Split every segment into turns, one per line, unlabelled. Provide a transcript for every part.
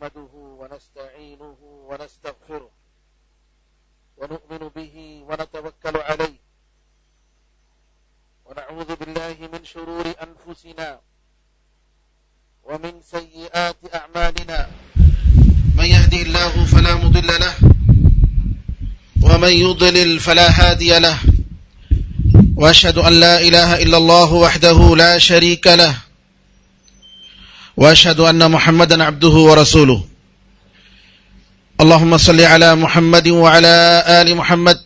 نحمده ونستعينه ونستغفره ونؤمن به ونتوكل عليه ونعوذ بالله من شرور أنفسنا ومن سيئات أعمالنا من يهدي الله فلا مضل له ومن يضلل فلا هادي له وأشهد أن لا إله إلا الله وحده لا شريك له وأشهد أن محمدا عبده ورسوله اللهم صل على محمد وعلى آل محمد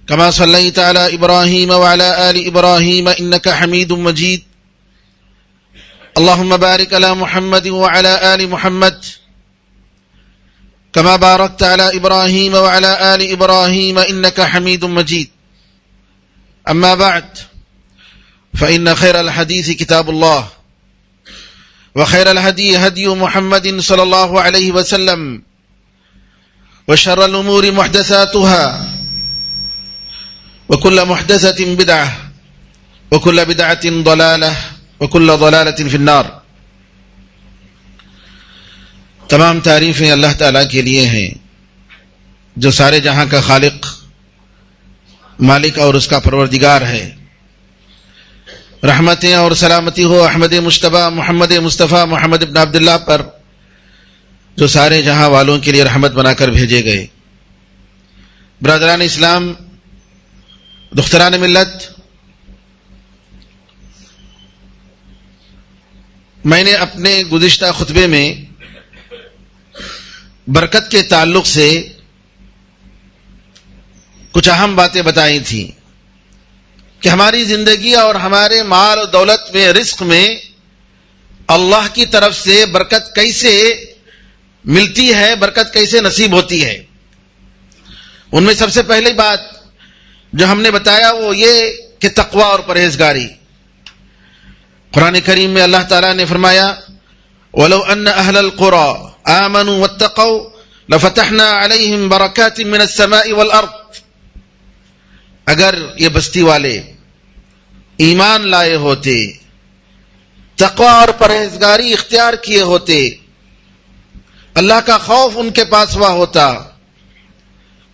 كما صليت على إبراهيم وعلى آل إبراهيم إنك حميد مجيد اللهم بارك على محمد وعلى آل محمد كما باركت على إبراهيم وعلى آل إبراهيم إنك حميد مجيد أما بعد فإن خير الحديث كتاب الله وخير الهدي هدي محمد صلى الله عليه وسلم وشر الأمور محدثاتها وكل محدثة بدعة وكل بدعة ضلالة وكل ضلالة في النار. تمام تعریفیں اللہ تعالیٰ کے لیے ہیں جو سارے جہاں کا خالق، مالک اور اس کا پروردگار ہے. رحمتیں اور سلامتی ہو احمد مجتبیٰ محمد مصطفیٰ محمد ابن عبداللہ پر جو سارے جہاں والوں کے لیے رحمت بنا کر بھیجے گئے. برادران اسلام، دختران ملت، میں نے اپنے گزشتہ خطبے میں برکت کے تعلق سے کچھ اہم باتیں بتائی تھیں کہ ہماری زندگی اور ہمارے مال و دولت میں، رزق میں اللہ کی طرف سے برکت کیسے ملتی ہے، برکت کیسے نصیب ہوتی ہے. ان میں سب سے پہلی بات جو ہم نے بتایا وہ یہ کہ تقوی اور پرہیزگاری. قرآن کریم میں اللہ تعالیٰ نے فرمایا وَلَوْ أَنَّ أَهْلَ الْقُرَى آمَنُوا وَاتَّقَوْا لَفَتَحْنَا عَلَيْهِمْ بَرَكَاتٍ مِّنَ السَّمَاءِ وَالْأَرْضِ. اگر یہ بستی والے ایمان لائے ہوتے، تقوی اور پرہیزگاری اختیار کیے ہوتے، اللہ کا خوف ان کے پاس ہوا ہوتا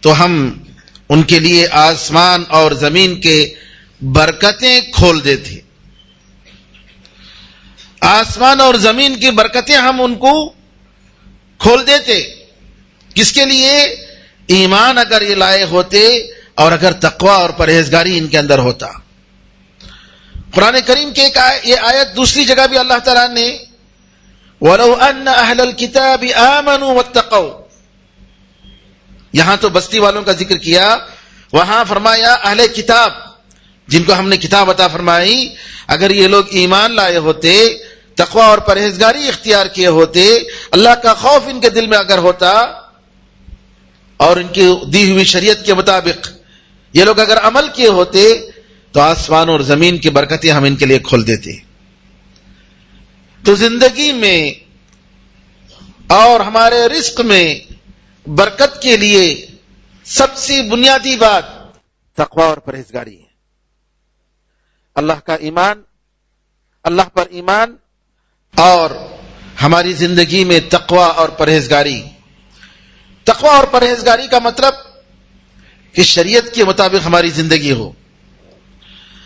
تو ہم ان کے لیے آسمان اور زمین کے برکتیں کھول دیتے. آسمان اور زمین کی برکتیں ہم ان کو کھول دیتے. کس کے لیے؟ ایمان اگر یہ لائے ہوتے اور اگر تقوی اور پرہیزگاری ان کے اندر ہوتا. قرآن کریم کے یہ آیت دوسری جگہ بھی اللہ تعالیٰ نے وَلَوْ أَنَّ أَهْلَ الْكِتَابِ آمَنُوا وَاتَّقَوْا، یہاں تو بستی والوں کا ذکر کیا، وہاں فرمایا اہل کتاب جن کو ہم نے کتاب عطا فرمائی، اگر یہ لوگ ایمان لائے ہوتے، تقوی اور پرہیزگاری اختیار کیے ہوتے، اللہ کا خوف ان کے دل میں اگر ہوتا اور ان کی دی ہوئی شریعت کے مطابق یہ لوگ اگر عمل کیے ہوتے تو آسمان اور زمین کی برکتیں ہم ان کے لیے کھول دیتے. تو زندگی میں اور ہمارے رزق میں برکت کے لیے سب سے بنیادی بات تقوی اور پرہیزگاری ہے. اللہ کا ایمان، اللہ پر ایمان اور ہماری زندگی میں تقوی اور پرہیزگاری. تقوی اور پرہیزگاری کا مطلب کہ شریعت کے مطابق ہماری زندگی ہو،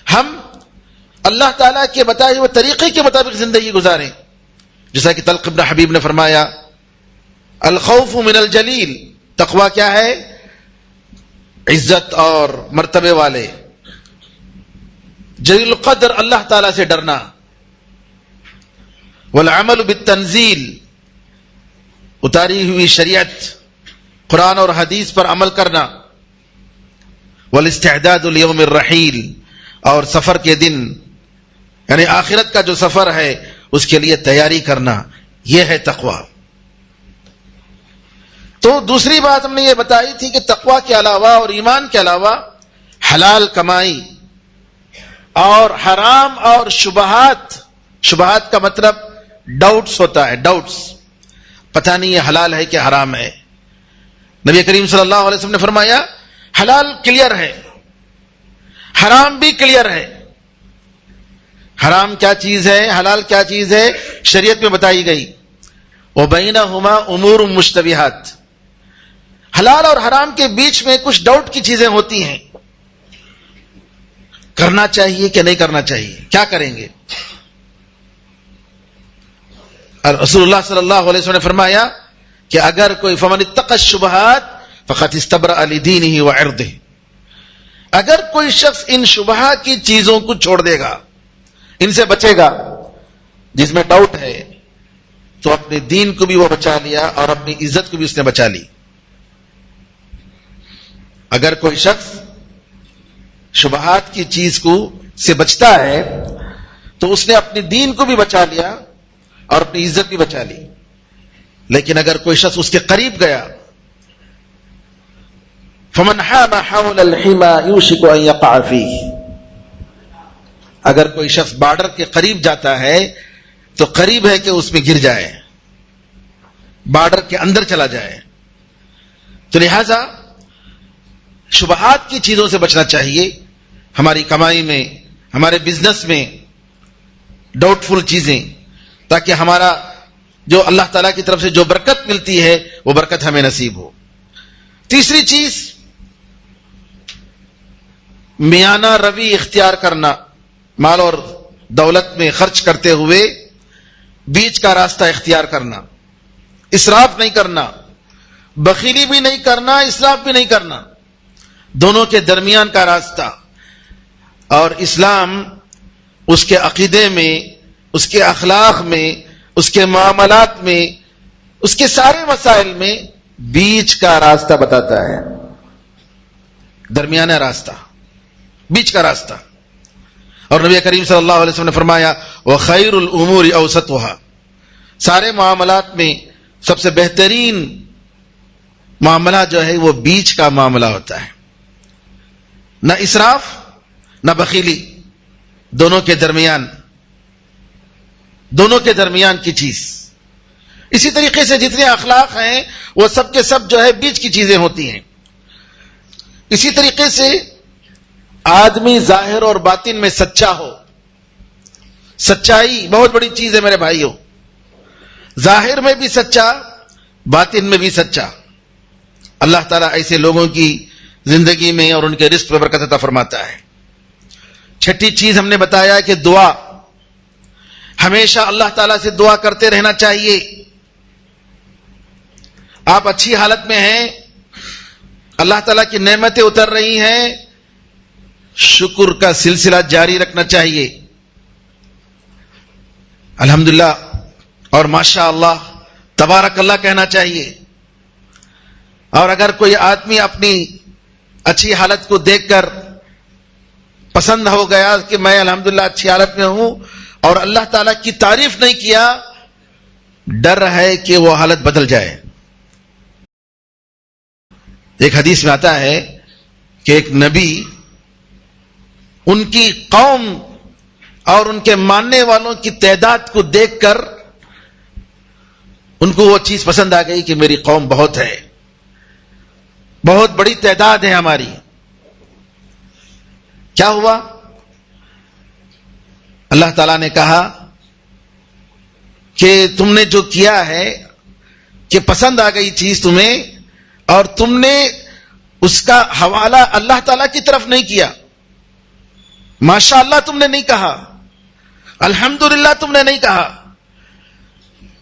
ہم اللہ تعالیٰ کے بتائے ہوئے طریقے کے مطابق زندگی گزاریں. جیسا کہ طلق بن حبیب نے فرمایا الخوف من الجلیل، تقوی کیا ہے؟ عزت اور مرتبے والے جلیل القدر اللہ تعالیٰ سے ڈرنا. والعمل بالتنزیل، اتاری ہوئی شریعت قرآن اور حدیث پر عمل کرنا. والاستعداد لیوم الرحیل، اور سفر کے دن یعنی آخرت کا جو سفر ہے اس کے لیے تیاری کرنا، یہ ہے تقوی. تو دوسری بات ہم نے یہ بتائی تھی کہ تقوی کے علاوہ اور ایمان کے علاوہ حلال کمائی اور حرام اور شبہات. شبہات کا مطلب ڈاؤٹس ہوتا ہے، ڈاؤٹس، پتہ نہیں یہ حلال ہے کہ حرام ہے. نبی کریم صلی اللہ علیہ وسلم نے فرمایا حلال کلیئر ہے، حرام بھی کلیئر ہے. حرام کیا چیز ہے، حلال کیا چیز ہے، شریعت میں بتائی گئی. وبینہما امور مشتبہات، حلال اور حرام کے بیچ میں کچھ ڈاؤٹ کی چیزیں ہوتی ہیں، کرنا چاہیے کہ نہیں کرنا چاہیے، کیا کریں گے؟ رسول اللہ صلی اللہ علیہ وسلم نے فرمایا کہ اگر کوئی فمن اتقى الشبہات فقد استبرأ لدینہ وعرضہ، اگر کوئی شخص ان شبہا کی چیزوں کو چھوڑ دے گا، ان سے بچے گا جس میں ڈاؤٹ ہے، تو اپنے دین کو بھی وہ بچا لیا اور اپنی عزت کو بھی اس نے بچا لی۔ اگر کوئی شخص شبہات کی چیز کو سے بچتا ہے تو اس نے اپنے دین کو بھی بچا لیا اور اپنی عزت بھی بچا لی۔ لیکن اگر کوئی شخص اس کے قریب گیا، فمن حام حول الحما یوشک ان یقع فیہ، اگر کوئی شخص بارڈر کے قریب جاتا ہے تو قریب ہے کہ اس میں گر جائے، بارڈر کے اندر چلا جائے۔ تو لہذا شبہات کی چیزوں سے بچنا چاہیے، ہماری کمائی میں، ہمارے بزنس میں ڈاؤٹ فل چیزیں، تاکہ ہمارا جو اللہ تعالیٰ کی طرف سے جو برکت ملتی ہے وہ برکت ہمیں نصیب ہو۔ تیسری چیز، میانہ روی اختیار کرنا، مال اور دولت میں خرچ کرتے ہوئے بیچ کا راستہ اختیار کرنا، اسراف نہیں کرنا، بخیلی بھی نہیں کرنا، اسراف بھی نہیں کرنا، دونوں کے درمیان کا راستہ۔ اور اسلام اس کے عقیدے میں، اس کے اخلاق میں، اس کے معاملات میں، اس کے سارے مسائل میں بیچ کا راستہ بتاتا ہے، درمیانہ راستہ، بیچ کا راستہ۔ اور نبی کریم صلی اللہ علیہ وسلم نے فرمایا وَخَيْرُ الْأُمُورِ أَوْسَطُهَا، سارے معاملات میں سب سے بہترین معاملہ جو ہے وہ بیچ کا معاملہ ہوتا ہے، نہ اسراف نہ بخیلی، دونوں کے درمیان کی چیز۔ اسی طریقے سے جتنے اخلاق ہیں وہ سب کے سب جو ہے بیچ کی چیزیں ہوتی ہیں۔ اسی طریقے سے آدمی ظاہر اور باطن میں سچا ہو، سچائی بہت بڑی چیز ہے میرے بھائیوں، ظاہر میں بھی سچا، باطن میں بھی سچا۔ اللہ تعالیٰ ایسے لوگوں کی زندگی میں اور ان کے رزق میں برکت عطا فرماتا ہے۔ چھٹی چیز ہم نے بتایا کہ دعا، ہمیشہ اللہ تعالیٰ سے دعا کرتے رہنا چاہیے۔ آپ اچھی حالت میں ہیں، اللہ تعالیٰ کی نعمتیں اتر رہی ہیں، شکر کا سلسلہ جاری رکھنا چاہیے، الحمدللہ اور ماشاء اللہ تبارک اللہ کہنا چاہیے۔ اور اگر کوئی آدمی اپنی اچھی حالت کو دیکھ کر پسند ہو گیا کہ میں الحمدللہ اچھی حالت میں ہوں اور اللہ تعالیٰ کی تعریف نہیں کیا، ڈر ہے کہ وہ حالت بدل جائے۔ ایک حدیث میں آتا ہے کہ ایک نبی ان کی قوم اور ان کے ماننے والوں کی تعداد کو دیکھ کر ان کو وہ چیز پسند آ گئی کہ میری قوم بہت ہے، بہت بڑی تعداد ہے ہماری۔ کیا ہوا؟ اللہ تعالیٰ نے کہا کہ تم نے جو کیا ہے کہ پسند آ گئی چیز تمہیں، اور تم نے اس کا حوالہ اللہ تعالیٰ کی طرف نہیں کیا، ماشاء اللہ تم نے نہیں کہا، الحمدللہ تم نے نہیں کہا۔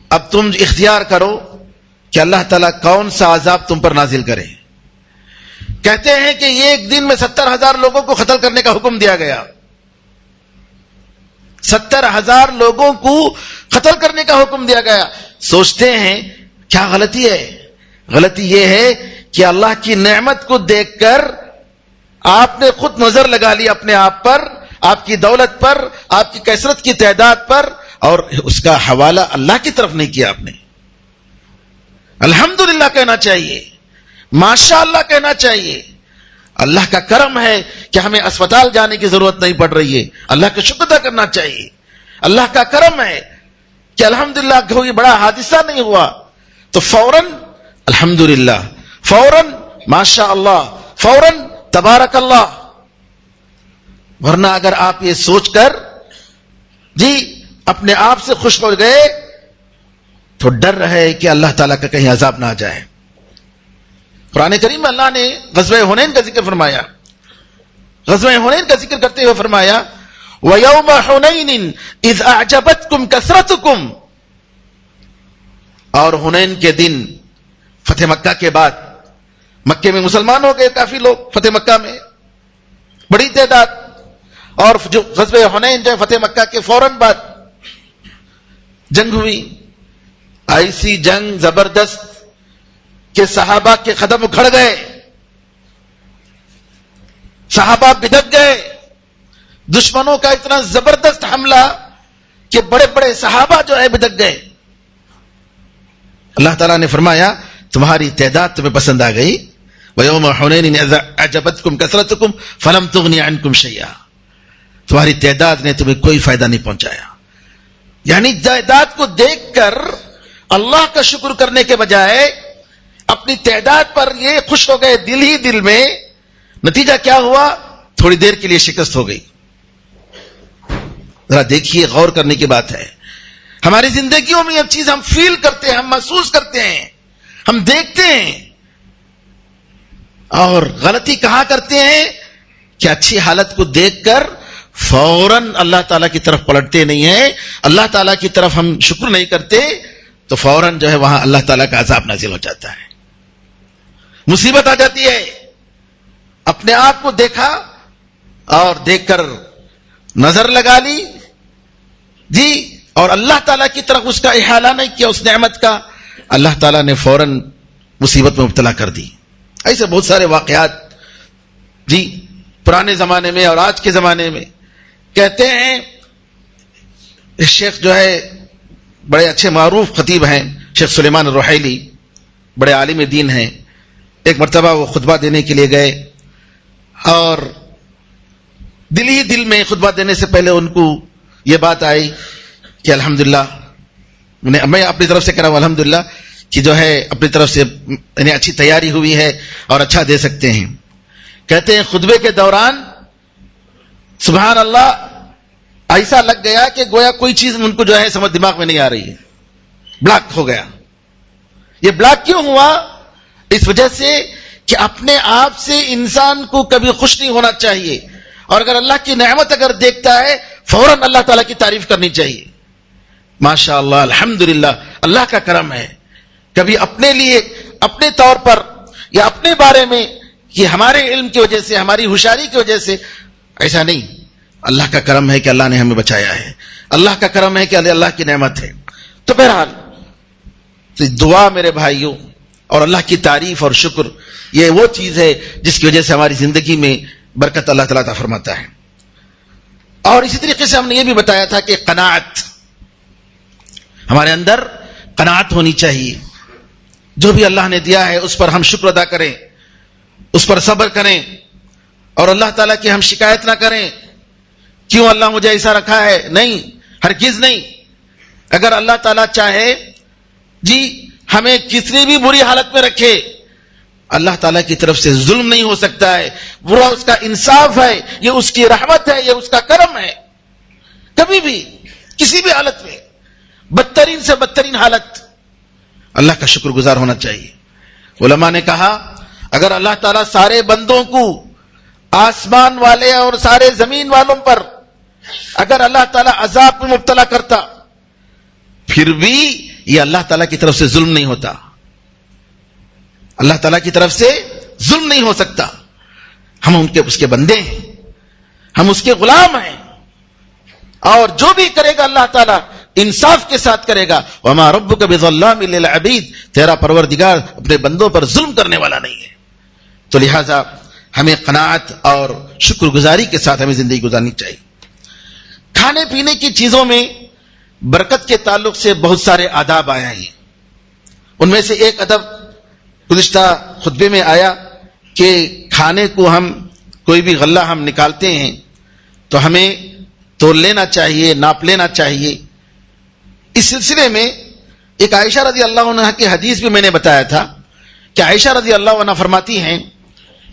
اب تم اختیار کرو کہ اللہ تعالیٰ کون سا عذاب تم پر نازل کرے۔ کہتے ہیں کہ یہ ایک دن میں 70,000 لوگوں کو قتل کرنے کا حکم دیا گیا، 70,000 لوگوں کو قتل کرنے کا حکم دیا گیا۔ سوچتے ہیں کیا غلطی ہے؟ غلطی یہ ہے کہ اللہ کی نعمت کو دیکھ کر آپ نے خود نظر لگا لی اپنے آپ پر، آپ کی دولت پر، آپ کی کثرت کی تعداد پر، اور اس کا حوالہ اللہ کی طرف نہیں کیا۔ آپ نے الحمدللہ کہنا چاہیے، ماشاء اللہ کہنا چاہیے۔ اللہ کا کرم ہے کہ ہمیں اسپتال جانے کی ضرورت نہیں پڑ رہی ہے، اللہ کا شکر ادا کرنا چاہیے۔ اللہ کا کرم ہے کہ الحمدللہ کوئی بڑا حادثہ نہیں ہوا تو فوراً الحمدللہ، فوراً ماشاء اللہ، فوراً تبارک اللہ۔ ورنہ اگر آپ یہ سوچ کر جی اپنے آپ سے خوش ہو گئے تو ڈر رہے کہ اللہ تعالیٰ کا کہیں عذاب نہ آ جائے. قرآن کریم میں اللہ نے غزوہ حنین کا ذکر فرمایا. غزوہ حنین کا ذکر کرتے ہوئے فرمایا وَيَوْمَ حُنَيْنٍ إِذْ أَعْجَبَتْكُمْ كَثْرَتُكُمْ. اور حنین کے دن فتح مکہ کے بعد مکے میں مسلمان ہو گئے کافی لوگ, فتح مکہ میں بڑی تعداد. اور جو غزوہ حنین جو فتح مکہ کے فوراً بعد جنگ ہوئی, ایسی جنگ زبردست کہ صحابہ کے قدم اکھڑ گئے, صحابہ بدک گئے. دشمنوں کا اتنا زبردست حملہ کہ بڑے بڑے صحابہ جو ہے بدک گئے. اللہ تعالیٰ نے فرمایا تمہاری تعداد تمہیں پسند آ گئی. وَيَوْمَ حُنَيْنٍ إِذْ أَعْجَبَتْكُمْ كَثْرَتُكُمْ فَلَمْ تُغْنِ عَنْكُمْ شَيْئًا. تمہاری تعداد نے تمہیں کوئی فائدہ نہیں پہنچایا. یعنی تعداد کو دیکھ کر اللہ کا شکر کرنے کے بجائے اپنی تعداد پر یہ خوش ہو گئے دل ہی دل میں. نتیجہ کیا ہوا؟ تھوڑی دیر کے لیے شکست ہو گئی. ذرا دیکھیے, غور کرنے کی بات ہے. ہماری زندگیوں میں یہ چیز ہم فیل کرتے ہیں, ہم محسوس کرتے ہیں, ہم دیکھتے ہیں. اور غلطی کہاں کرتے ہیں کہ اچھی حالت کو دیکھ کر فوراً اللہ تعالیٰ کی طرف پلٹتے نہیں ہیں, اللہ تعالیٰ کی طرف ہم شکر نہیں کرتے, تو فوراً جو ہے وہاں اللہ تعالیٰ کا عذاب نازل ہو جاتا ہے, مصیبت آ جاتی ہے. اپنے آپ کو دیکھا اور دیکھ کر نظر لگا لی جی, اور اللہ تعالیٰ کی طرف اس کا احالہ نہیں کیا اس نعمت کا, اللہ تعالیٰ نے فوراً مصیبت میں مبتلا کر دی. ایسے بہت سارے واقعات جی پرانے زمانے میں اور آج کے زمانے میں. کہتے ہیں شیخ جو ہے بڑے اچھے معروف خطیب ہیں, شیخ سلیمان الرحیلی, بڑے عالم دین ہیں. ایک مرتبہ وہ خطبہ دینے کے لیے گئے اور دل ہی دل میں خطبہ دینے سے پہلے ان کو یہ بات آئی کہ الحمدللہ, میں اپنی طرف سے کہہ رہا ہوں الحمدللہ کہ جو ہے اپنی طرف سے یعنی اچھی تیاری ہوئی ہے اور اچھا دے سکتے ہیں. کہتے ہیں خطبے کے دوران سبحان اللہ ایسا لگ گیا کہ گویا کوئی چیز ان کو جو ہے سمجھ دماغ میں نہیں آ رہی ہے, بلاک ہو گیا. یہ بلاک کیوں ہوا؟ اس وجہ سے کہ اپنے آپ سے انسان کو کبھی خوش نہیں ہونا چاہیے, اور اگر اللہ کی نعمت اگر دیکھتا ہے فوراً اللہ تعالیٰ کی تعریف کرنی چاہیے. ماشاء اللہ, الحمدللہ, اللہ کا کرم ہے. کبھی اپنے لیے اپنے طور پر یا اپنے بارے میں کہ ہمارے علم کی وجہ سے, ہماری ہوشیاری کی وجہ سے, ایسا نہیں. اللہ کا کرم ہے کہ اللہ نے ہمیں بچایا ہے, اللہ کا کرم ہے کہ اللہ کی نعمت ہے. تو بہرحال دعا میرے بھائیوں اور اللہ کی تعریف اور شکر یہ وہ چیز ہے جس کی وجہ سے ہماری زندگی میں برکت اللہ تعالیٰ عطا فرماتا ہے. اور اسی طریقے سے ہم نے یہ بھی بتایا تھا کہ قناعت, ہمارے اندر قناعت ہونی چاہیے. جو بھی اللہ نے دیا ہے اس پر ہم شکر ادا کریں, اس پر صبر کریں, اور اللہ تعالیٰ کی ہم شکایت نہ کریں کیوں اللہ مجھے ایسا رکھا ہے. نہیں, ہرگز نہیں. اگر اللہ تعالیٰ چاہے جی ہمیں کتنی بھی بری حالت میں رکھے, اللہ تعالیٰ کی طرف سے ظلم نہیں ہو سکتا ہے. برا اس کا انصاف ہے, یہ اس کی رحمت ہے, یہ اس کا کرم ہے. کبھی بھی کسی بھی حالت میں بدترین سے بدترین حالت اللہ کا شکر گزار ہونا چاہیے. علماء نے کہا اگر اللہ تعالیٰ سارے بندوں کو آسمان والے اور سارے زمین والوں پر اگر اللہ تعالیٰ عذاب میں مبتلا کرتا پھر بھی یہ اللہ تعالیٰ کی طرف سے ظلم نہیں ہوتا. اللہ تعالیٰ کی طرف سے ظلم نہیں ہو سکتا. ہم اس کے بندے ہیں, ہم اس کے غلام ہیں, اور جو بھی کرے گا اللہ تعالیٰ انصاف کے ساتھ کرے گا. وما ربک بظلام للعبید, تیرا پروردگار اپنے بندوں پر ظلم کرنے والا نہیں ہے. تو لہذا ہمیں قناعت اور شکر گزاری کے ساتھ ہمیں زندگی گزارنی چاہیے. کھانے پینے کی چیزوں میں برکت کے تعلق سے بہت سارے آداب آئے ہیں. ان میں سے ایک ادب گزشتہ خطبے میں آیا کہ کھانے کو ہم کوئی بھی غلہ ہم نکالتے ہیں تو ہمیں تول لینا چاہیے, ناپ لینا چاہیے. اس سلسلے میں ایک عائشہ رضی اللہ عنہ کی حدیث بھی میں نے بتایا تھا کہ عائشہ رضی اللہ عنہ فرماتی ہیں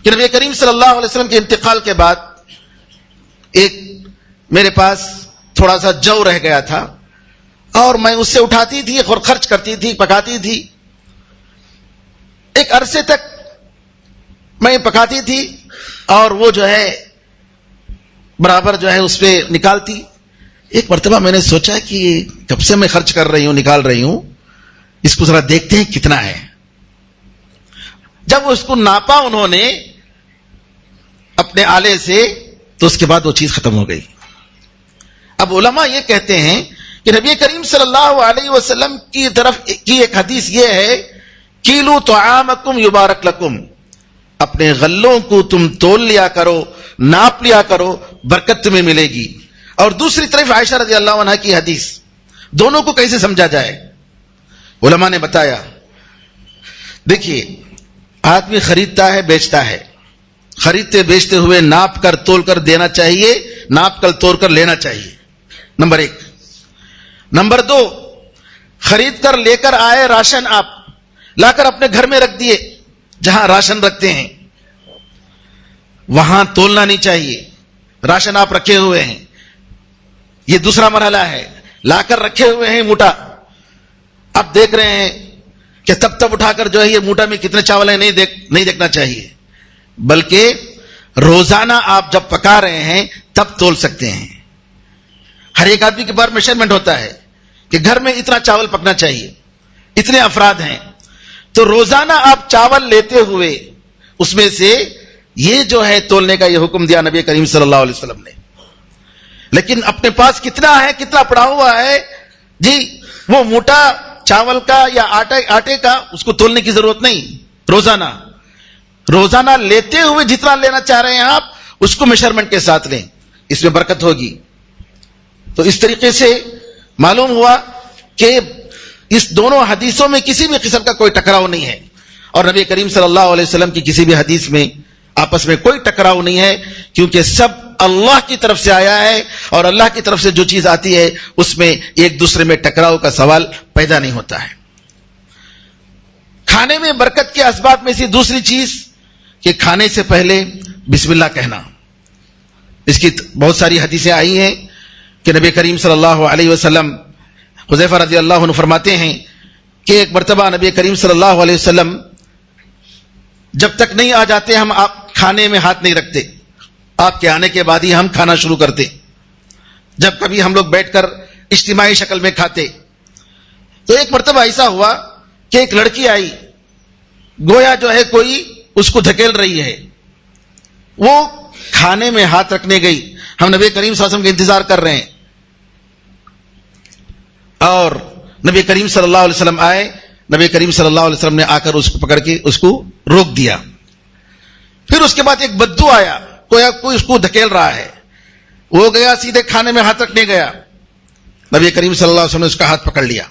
کہ نبی کریم صلی اللہ علیہ وسلم کے انتقال کے بعد ایک میرے پاس تھوڑا سا جو رہ گیا تھا اور میں اس سے اٹھاتی تھی اور خرچ کرتی تھی, پکاتی تھی. ایک عرصے تک میں پکاتی تھی اور وہ جو ہے برابر جو ہے اس پہ نکالتی. ایک مرتبہ میں نے سوچا کہ کب سے میں خرچ کر رہی ہوں, نکال رہی ہوں, اس کو ذرا دیکھتے ہیں کتنا ہے. جب اس کو ناپا انہوں نے اپنے آلے سے تو اس کے بعد وہ چیز ختم ہو گئی. اب علماء یہ کہتے ہیں کہ نبی کریم صلی اللہ علیہ وسلم کی طرف کی ایک حدیث یہ ہے, کیلو طعامکم یبارک لکم, اپنے غلوں کو تم تول لیا کرو, ناپ لیا کرو, برکت تمہیں ملے گی. اور دوسری طرف عائشہ رضی اللہ عنہا کی حدیث, دونوں کو کیسے سمجھا جائے؟ علماء نے بتایا, دیکھیے آدمی خریدتا ہے, بیچتا ہے, خریدتے بیچتے ہوئے ناپ کر تول کر دینا چاہیے, ناپ کر تول کر لینا چاہیے, نمبر 1. نمبر 2, خرید کر لے کر آئے راشن, آپ لا کر اپنے گھر میں رکھ دیے, جہاں راشن رکھتے ہیں وہاں تولنا نہیں چاہیے. راشن آپ رکھے ہوئے ہیں, یہ دوسرا مرحلہ ہے. لا کر رکھے ہوئے ہیں موٹا, اب دیکھ رہے ہیں کہ تب اٹھا کر جو ہے یہ موٹا میں کتنے چاول ہیں نہیں دیکھنا چاہیے, بلکہ روزانہ آپ جب پکا رہے ہیں تب تول سکتے ہیں. ہر ایک آدمی کے پاس میجرمنٹ ہوتا ہے کہ گھر میں اتنا چاول پکنا چاہیے, اتنے افراد ہیں, تو روزانہ آپ چاول لیتے ہوئے اس میں سے یہ جو ہے تولنے کا یہ حکم دیا نبی کریم صلی اللہ علیہ وسلم نے. لیکن اپنے پاس کتنا ہے, کتنا پڑا ہوا ہے جی, وہ موٹا چاول کا یا آٹے کا, اس کو تولنے کی ضرورت نہیں. روزانہ لیتے ہوئے جتنا لینا چاہ رہے ہیں آپ, اس کو میجرمنٹ کے ساتھ لیں, اس میں برکت ہوگی. تو اس طریقے سے معلوم ہوا کہ اس دونوں حدیثوں میں کسی بھی قسم کا کوئی ٹکراؤ نہیں ہے, اور نبی کریم صلی اللہ علیہ وسلم کی کسی بھی حدیث میں آپس میں کوئی ٹکراؤ نہیں ہے, کیونکہ سب اللہ کی طرف سے آیا ہے, اور اللہ کی طرف سے جو چیز آتی ہے اس میں ایک دوسرے میں ٹکراؤ کا سوال پیدا نہیں ہوتا ہے. کھانے میں برکت کے اسباب میں سے دوسری چیز کہ کھانے سے پہلے بسم اللہ کہنا. اس کی بہت ساری حدیثیں آئی ہیں کہ نبی کریم صلی اللہ علیہ وسلم, حذیفہ رضی اللہ عنہ فرماتے ہیں کہ ایک مرتبہ نبی کریم صلی اللہ علیہ وسلم جب تک نہیں آ جاتے ہم آپ کھانے میں ہاتھ نہیں رکھتے, آپ کے آنے کے بعد ہی ہم کھانا شروع کرتے. جب کبھی ہم لوگ بیٹھ کر اجتماعی شکل میں کھاتے, تو ایک مرتبہ ایسا ہوا کہ ایک لڑکی آئی, گویا جو ہے کوئی اس کو دھکیل رہی ہے, وہ کھانے میں ہاتھ رکھنے گئی. ہم نبی کریم صلی اللہ علیہ وسلم کا انتظار کر رہے ہیں, اور نبی کریم صلی اللہ علیہ وسلم آئے. نبی کریم صلی اللہ علیہ وسلم نے آ کر اس کو پکڑ کے اس کو روک دیا. پھر اس کے بعد ایک بدبو آیا, کوئی اس کو دھکیل رہا ہے, وہ گیا سیدھے کھانے میں ہاتھ رکھنے گیا. نبی کریم صلی اللہ علیہ وسلم نے اس کا ہاتھ پکڑ لیا.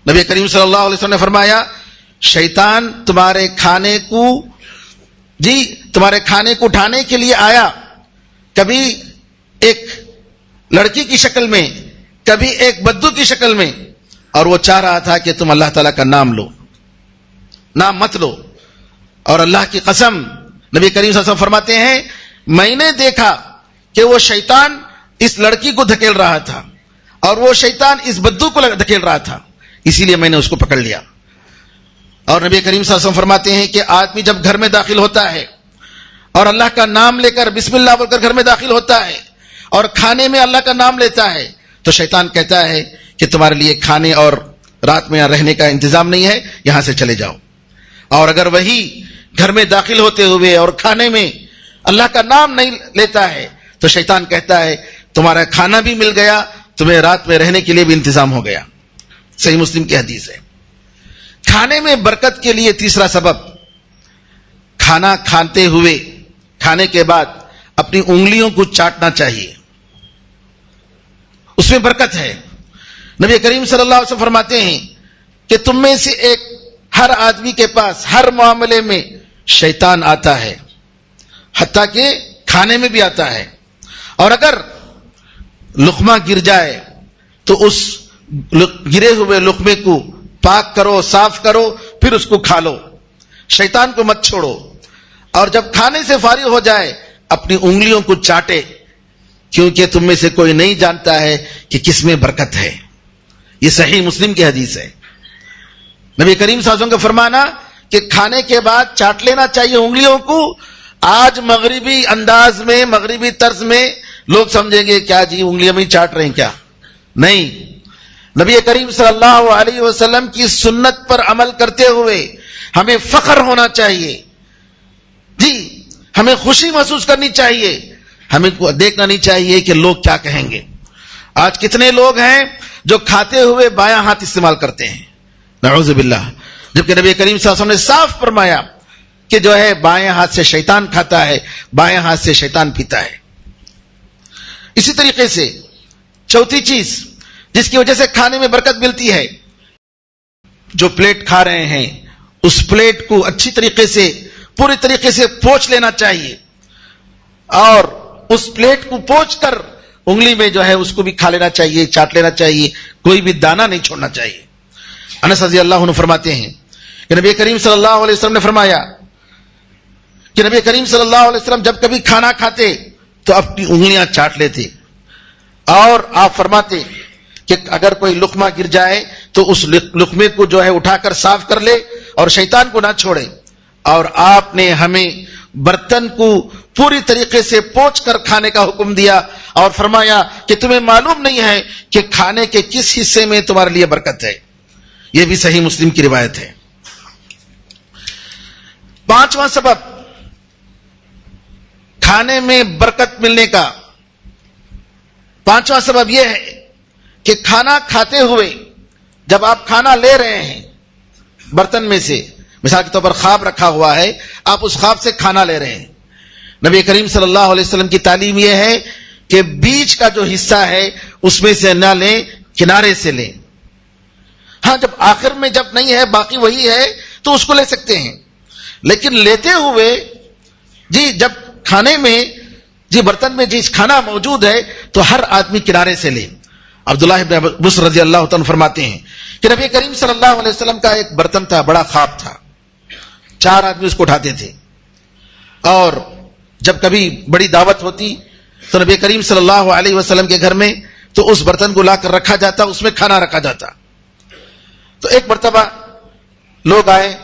نبی کریم صلی اللہ علیہ وسلم نے فرمایا, شیطان تمہارے کھانے کو اٹھانے کے لیے آیا, کبھی ایک لڑکی کی شکل میں, کبھی ایک بدو کی شکل میں, اور وہ چاہ رہا تھا کہ تم اللہ تعالیٰ کا نام لو, نام مت لو. اور اللہ کی قسم نبی کریم صلی اللہ علیہ وسلم فرماتے ہیں, میں نے دیکھا کہ وہ شیطان اس لڑکی کو دھکیل رہا تھا, اور وہ شیطان اس بدو کو دھکیل رہا تھا, اسی لیے میں نے اس کو پکڑ لیا. اور نبی کریم صلی اللہ علیہ وسلم فرماتے ہیں کہ آدمی جب گھر میں داخل ہوتا ہے اور اللہ کا نام لے کر بسم اللہ بول کر گھر میں داخل ہوتا ہے, اور کھانے میں اللہ کا نام لیتا ہے, تو شیطان کہتا ہے کہ تمہارے لیے کھانے اور رات میں یہاں رہنے کا انتظام نہیں ہے, یہاں سے چلے جاؤ. اور اگر وہی گھر میں داخل ہوتے ہوئے اور کھانے میں اللہ کا نام نہیں لیتا ہے, تو شیطان کہتا ہے تمہارا کھانا بھی مل گیا, تمہیں رات میں رہنے کے لیے بھی انتظام ہو گیا. صحیح مسلم کی حدیث ہے. کھانے میں برکت کے لیے تیسرا سبب, کھانا کھاتے ہوئے, کھانے کے بعد اپنی انگلیوں کو چاٹنا چاہیے, اس میں برکت ہے. نبی کریم صلی اللہ علیہ وسلم فرماتے ہیں کہ تم میں سے ایک ہر آدمی کے پاس ہر معاملے میں شیطان آتا ہے, حتیٰ کہ کھانے میں بھی آتا ہے. اور اگر لقمہ گر جائے تو اس گرے ہوئے لقمے کو پاک کرو, صاف کرو, پھر اس کو کھا لو, شیطان کو مت چھوڑو. اور جب کھانے سے فارغ ہو جائے اپنی انگلیوں کو چاٹے, کیونکہ تم میں سے کوئی نہیں جانتا ہے کہ کس میں برکت ہے. یہ صحیح مسلم کی حدیث ہے. نبی کریم صلی اللہ علیہ وسلم کا فرمانا کہ کھانے کے بعد چاٹ لینا چاہیے انگلیوں کو. آج مغربی انداز میں، مغربی طرز میں لوگ سمجھیں گے کیا جی انگلیاں میں چاٹ رہے ہیں کیا؟ نہیں، نبی کریم صلی اللہ علیہ وسلم کی سنت پر عمل کرتے ہوئے ہمیں فخر ہونا چاہیے. جی ہمیں خوشی محسوس کرنی چاہیے، ہمیں دیکھنا نہیں چاہیے کہ لوگ کیا کہیں گے. آج کتنے لوگ ہیں جو کھاتے ہوئے بایاں ہاتھ استعمال کرتے ہیں، نعوذ باللہ، جبکہ نبی کریم صلی اللہ علیہ وسلم نے صاف فرمایا کہ جو ہے بائیں ہاتھ سے شیطان کھاتا ہے، بائیں ہاتھ سے شیطان پیتا ہے. اسی طریقے سے چوتھی چیز جس کی وجہ سے کھانے میں برکت ملتی ہے، جو پلیٹ کھا رہے ہیں اس پلیٹ کو اچھی طریقے سے، پوری طریقے سے پوچھ لینا چاہیے، اور اس پلیٹ کو پوچھ کر انگلی میں جو ہے اس کو بھی کھا لینا چاہیے، چاٹ لینا چاہیے، کوئی بھی دانہ نہیں چھوڑنا چاہیے. انس رضی اللہ عنہ فرماتے ہیں کہ نبی کریم صلی اللہ علیہ وسلم نے فرمایا کہ نبی کریم صلی اللہ علیہ وسلم جب کبھی کھانا کھاتے تو اپنی انگلیاں چاٹ لیتے، اور آپ فرماتے کہ اگر کوئی لقمہ گر جائے تو اس لقمے کو جو ہے اٹھا کر صاف کر لے اور شیطان کو نہ چھوڑے. اور آپ نے ہمیں برتن کو پوری طریقے سے پوچھ کر کھانے کا حکم دیا، اور فرمایا کہ تمہیں معلوم نہیں ہے کہ کھانے کے کس حصے میں تمہارے لیے برکت ہے. یہ بھی صحیح مسلم کی روایت ہے. پانچواں سبب کھانے میں برکت ملنے کا، پانچواں سبب یہ ہے کہ کھانا کھاتے ہوئے جب آپ کھانا لے رہے ہیں برتن میں سے، مثال کے طور پر خواب رکھا ہوا ہے، آپ اس خواب سے کھانا لے رہے ہیں، نبی کریم صلی اللہ علیہ وسلم کی تعلیم یہ ہے کہ بیچ کا جو حصہ ہے اس میں سے نہ لیں، کنارے سے لیں. ہاں جب آخر میں جب نہیں ہے باقی وہی ہے تو اس کو لے سکتے ہیں، لیکن لیتے ہوئے جی جب کھانے میں جی برتن میں جس کھانا موجود ہے تو ہر آدمی کنارے سے لے. عبداللہ ابن بصر رضی اللہ عنہ فرماتے ہیں کہ نبی کریم صلی اللہ علیہ وسلم کا ایک برتن تھا، بڑا خواب تھا، 4 آدمی اس کو اٹھاتے تھے، اور جب کبھی بڑی دعوت ہوتی تو نبی کریم صلی اللہ علیہ وسلم کے گھر میں تو اس برتن کو لا کر رکھا جاتا، اس میں کھانا رکھا جاتا. تو ایک مرتبہ لوگ آئے،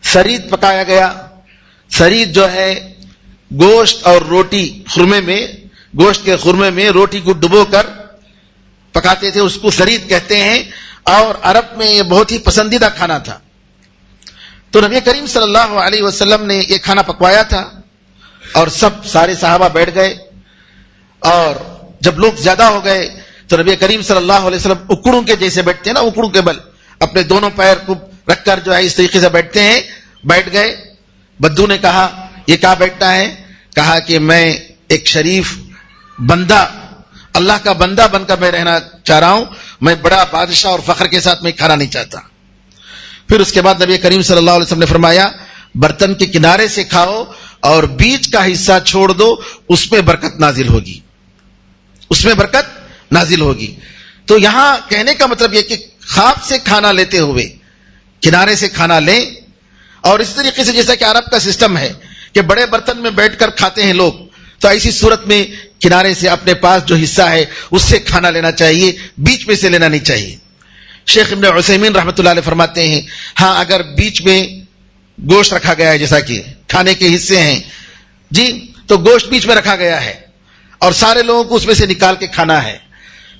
سرید پکایا گیا. سرید جو ہے گوشت اور روٹی، خرمے میں، گوشت کے خرمے میں روٹی کو ڈبو کر پکاتے تھے، اس کو سرید کہتے ہیں، اور عرب میں یہ بہت ہی پسندیدہ کھانا تھا. تو نبی کریم صلی اللہ علیہ وسلم نے یہ کھانا پکوایا تھا، اور سارے صحابہ بیٹھ گئے، اور جب لوگ زیادہ ہو گئے تو نبی کریم صلی اللہ علیہ وسلم اکڑوں کے جیسے بیٹھتے ہیں نا، اکڑوں کے بل اپنے دونوں پیر کو رکھ کر جو ہے اس طریقے سے بیٹھتے ہیں، بیٹھ گئے. بدو نے کہا یہ کہاں بیٹھتا ہے؟ کہا کہ میں ایک شریف بندہ، اللہ کا بندہ بن کر میں رہنا چاہ رہا ہوں، میں بڑا بادشاہ اور فخر کے ساتھ میں کھانا نہیں چاہتا. پھر اس کے بعد نبی کریم صلی اللہ علیہ وسلم نے فرمایا برتن کے کنارے سے کھاؤ اور بیچ کا حصہ چھوڑ دو، اس میں برکت نازل ہوگی، اس میں برکت نازل ہوگی. تو یہاں کہنے کا مطلب یہ کہ خواب سے کھانا لیتے ہوئے کنارے سے کھانا لیں. اور اس طریقے سے جیسا کہ عرب کا سسٹم ہے کہ بڑے برتن میں بیٹھ کر کھاتے ہیں لوگ، تو ایسی صورت میں کنارے سے اپنے پاس جو حصہ ہے اس سے کھانا لینا چاہیے، بیچ میں سے لینا نہیں چاہیے. شیخ ابن عثیمین رحمۃ اللہ علیہ فرماتے ہیں ہاں اگر بیچ میں گوشت رکھا گیا ہے، جیسا کہ کھانے کے حصے ہیں جی، تو گوشت بیچ میں رکھا گیا ہے اور سارے لوگوں کو اس میں سے نکال کے کھانا ہے،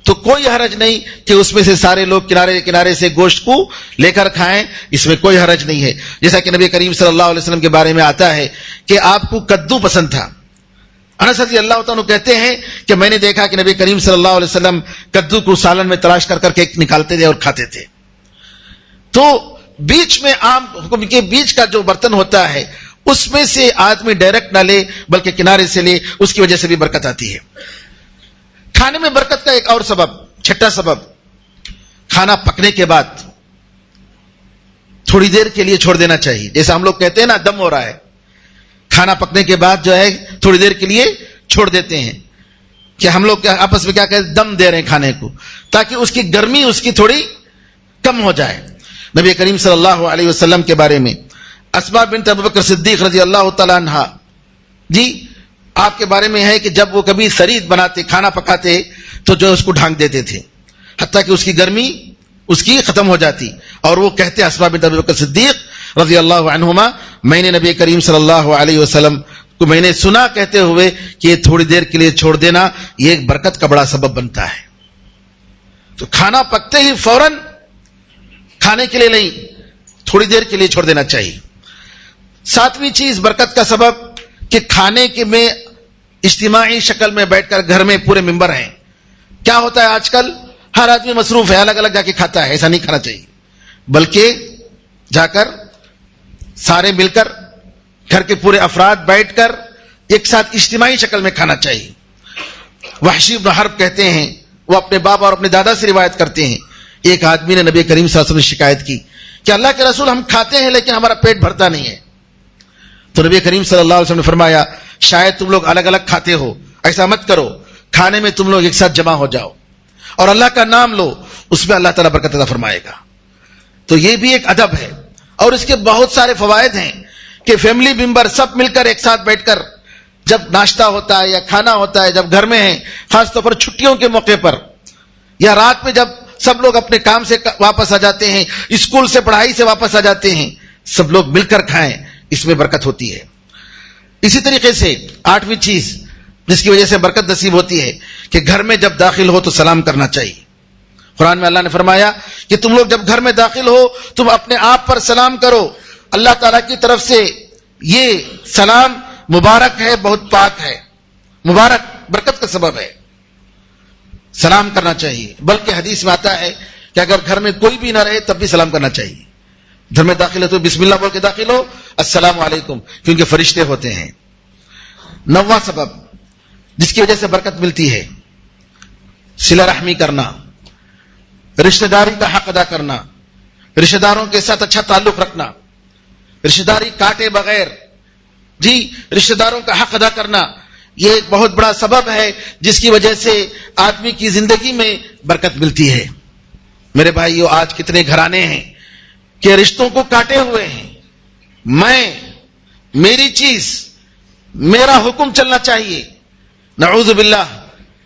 تو کوئی حرج نہیں کہ اس میں سے سارے لوگ کنارے کنارے سے گوشت کو لے کر کھائیں، اس میں کوئی حرج نہیں ہے. جیسا کہ نبی کریم صلی اللہ علیہ وسلم کے بارے میں آتا ہے کہ آپ کو کدو پسند تھا. انس رضی اللہ عنہ کہتے ہیں کہ میں نے دیکھا کہ نبی کریم صلی اللہ علیہ وسلم کدو کو سالن میں تلاش کر کر کے نکالتے تھے اور کھاتے تھے. تو بیچ میں عام حکم کے بیچ کا جو برتن ہوتا ہے اس میں سے آدمی ڈائریکٹ نہ لے بلکہ کنارے سے لے، اس کی وجہ سے بھی برکت آتی ہے. کھانے میں برکت کا ایک اور سبب، چھٹا سبب، کھانا پکنے کے بعد تھوڑی دیر کے لیے چھوڑ دینا چاہیے. جیسے ہم لوگ کہتے ہیں نا دم ہو رہا ہے، کھانا پکنے کے بعد جو ہے تھوڑی دیر کے لیے چھوڑ دیتے ہیں کہ ہم لوگ آپس میں کیا کہتے ہیں، دم دے رہے ہیں کھانے کو، تاکہ اس کی گرمی اس کی تھوڑی کم ہو جائے. نبی کریم صلی اللہ علیہ وسلم کے بارے میں اسماء بنت ابوبکر صدیق رضی اللہ تعالی عنہ جی آپ کے بارے میں ہے کہ جب وہ کبھی سرید بناتے، کھانا پکاتے تو جو اس کو ڈھانک دیتے تھے حتیٰ کہ اس کی گرمی اس کی ختم ہو جاتی. اور وہ کہتے اسماء بنت ابی بکر صدیق رضی اللہ عنہما, میں نے نبی کریم صلی اللہ علیہ وسلم کو میں نے سنا کہتے ہوئے کہ یہ تھوڑی دیر کے لیے چھوڑ دینا یہ ایک برکت کا بڑا سبب بنتا ہے. تو کھانا پکتے ہی فوراً کھانے کے لیے نہیں, تھوڑی دیر کے لیے چھوڑ دینا چاہیے. 7ویں چیز برکت کا سبب کہ کھانے کے میں اجتماعی شکل میں بیٹھ کر, گھر میں پورے ممبر ہیں. کیا ہوتا ہے آج کل ہر آدمی مصروف ہے, الگ الگ جا کے کھاتا ہے. ایسا نہیں کھانا چاہیے, بلکہ جا کر سارے مل کر گھر کے پورے افراد بیٹھ کر ایک ساتھ اجتماعی شکل میں کھانا چاہیے. وحشی بن حرب کہتے ہیں, وہ اپنے باپ اور اپنے دادا سے روایت کرتے ہیں, ایک آدمی نے نبی کریم صلی اللہ علیہ وسلم نے شکایت کی کہ اللہ کے رسول ہم کھاتے ہیں لیکن ہمارا پیٹ بھرتا نہیں ہے. تو نبی کریم صلی اللہ علیہ وسلم نے فرمایا شاید تم لوگ الگ الگ کھاتے ہو, ایسا مت کرو, کھانے میں تم لوگ ایک ساتھ جمع ہو جاؤ اور اللہ کا نام لو, اس میں اللہ تعالیٰ برکت عطا فرمائے گا. تو یہ بھی ایک ادب ہے, اور اس کے بہت سارے فوائد ہیں کہ فیملی ممبر سب مل کر ایک ساتھ بیٹھ کر جب ناشتہ ہوتا ہے یا کھانا ہوتا ہے, جب گھر میں ہیں, خاص طور پر چھٹیوں کے موقع پر یا رات میں جب سب لوگ اپنے کام سے واپس آ جاتے ہیں, اسکول سے پڑھائی سے واپس آ جاتے ہیں, سب لوگ مل کر کھائیں, اس میں برکت ہوتی ہے. اسی طریقے سے 8ویں چیز جس کی وجہ سے برکت نصیب ہوتی ہے کہ گھر میں جب داخل ہو تو سلام کرنا چاہیے. قرآن میں اللہ نے فرمایا کہ تم لوگ جب گھر میں داخل ہو تم اپنے آپ پر سلام کرو, اللہ تعالیٰ کی طرف سے یہ سلام مبارک ہے, بہت پاک ہے, مبارک برکت کا سبب ہے. سلام کرنا چاہیے, بلکہ حدیث میں آتا ہے کہ اگر گھر میں کوئی بھی نہ رہے تب بھی سلام کرنا چاہیے. گھر میں داخل ہو تو بسم اللہ بول کے داخل ہو, السلام علیکم, کیونکہ فرشتے ہوتے ہیں. 9واں سبب جس کی وجہ سے برکت ملتی ہے, صلہ رحمی کرنا, رشتہ داری کا حق ادا کرنا, رشتہ داروں کے ساتھ اچھا تعلق رکھنا, رشتہ داری کاٹے بغیر رشتہ داروں کا حق ادا کرنا, یہ ایک بہت بڑا سبب ہے جس کی وجہ سے آدمی کی زندگی میں برکت ملتی ہے. میرے بھائیو, آج کتنے گھرانے ہیں کہ رشتوں کو کاٹے ہوئے ہیں. میری چیز, میرا حکم چلنا چاہیے. نعوذ باللہ,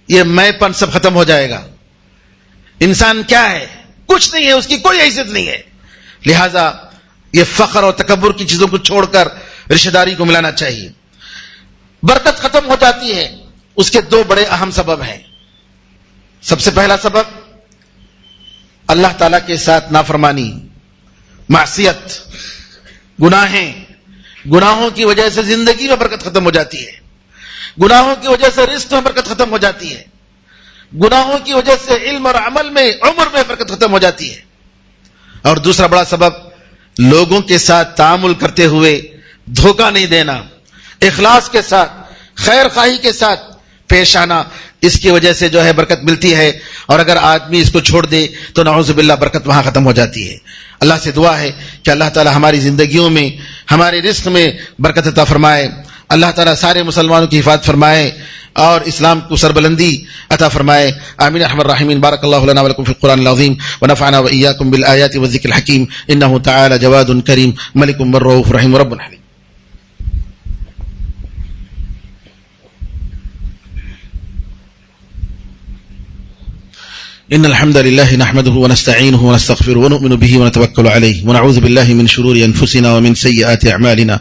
یہ میں پن سب ختم ہو جائے گا. انسان کیا ہے؟ کچھ نہیں ہے, اس کی کوئی حیثیت نہیں ہے. لہذا یہ فخر اور تکبر کی چیزوں کو چھوڑ کر رشتہ داری کو ملانا چاہیے. برکت ختم ہو جاتی ہے, اس کے 2 بڑے اہم سبب ہیں. سب سے پہلا سبب اللہ تعالیٰ کے ساتھ نافرمانی, معصیت, گناہوں کی وجہ سے زندگی میں برکت ختم ہو جاتی ہے. گناہوں کی وجہ سے رزق میں برکت ختم ہو جاتی ہے. گناہوں کی وجہ سے علم اور عمل میں, عمر میں برکت ختم ہو جاتی ہے. اور دوسرا بڑا سبب لوگوں کے ساتھ تعامل کرتے ہوئے دھوکہ نہیں دینا, اخلاص کے ساتھ, خیر خواہی کے ساتھ پیش آنا, اس کی وجہ سے جو ہے برکت ملتی ہے. اور اگر آدمی اس کو چھوڑ دے تو نعوذ باللہ برکت وہاں ختم ہو جاتی ہے. اللہ سے دعا ہے کہ اللہ تعالی ہماری زندگیوں میں, ہمارے رزق میں برکت عطا فرمائے. اللہ تعالی سارے مسلمانوں کی حفاظت فرمائے اور اسلام کو سربلندی عطا فرمائے. آمین ارحم الراحمین. بارک اللہ لنا ولکم فی القرآن العظیم ونفعنا وإياكم بالآیات والذکر الحکیم. انہ تعالی جواد کریم ملک رؤوف رحیم رب حلیم. إن الحمد لله نحمده ونستعينه ونستغفره ونؤمن به ونتوكل عليه ونعوذ بالله من شرور أنفسنا ومن سيئات أعمالنا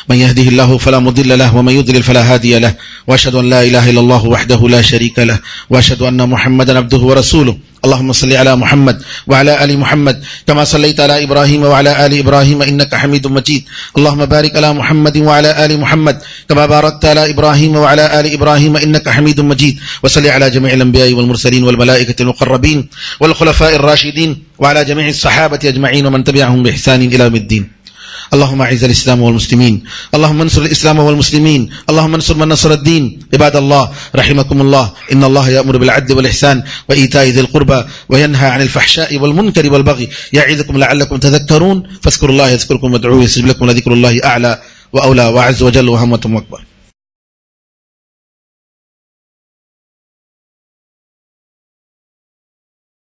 من يهده الله فلا مضل له ومن يضلل فلا هادي له وأشهد أن لا إله إلا الله وحده لا شريك له وأشهد أن محمدا عبده ورسوله. اللهم صل على محمد وعلى آل محمد كما صليت على إبراهيم وعلى آل إبراهيم إنك حميد مجيد. اللهم بارك على محمد وعلى آل محمد كما باركت على إبراهيم وعلى آل إبراهيم إنك حميد مجيد. وصل على جميع الأنبياء والمرسلين والملائكة المقربين والخلفاء الراشدين وعلى جميع الصحابة أجمعين ومن تبعهم بإحسان إلى يوم الدين. اللهم اعز الاسلام والمسلمين, اللهم انصر الاسلام والمسلمين, اللهم انصر من نصر الدين. عباد الله رحمكم الله, ان الله يأمر بالعدل والإحسان وإيتاء ذي القربى وينهى عن الفحشاء والمنكر والبغي يعظكم لعلكم تذكرون. فاذكروا الله يذكركم وادعوه يستجب لكم ولذكر الله أعلى وأولى وأعز وجل وهمة أكبر.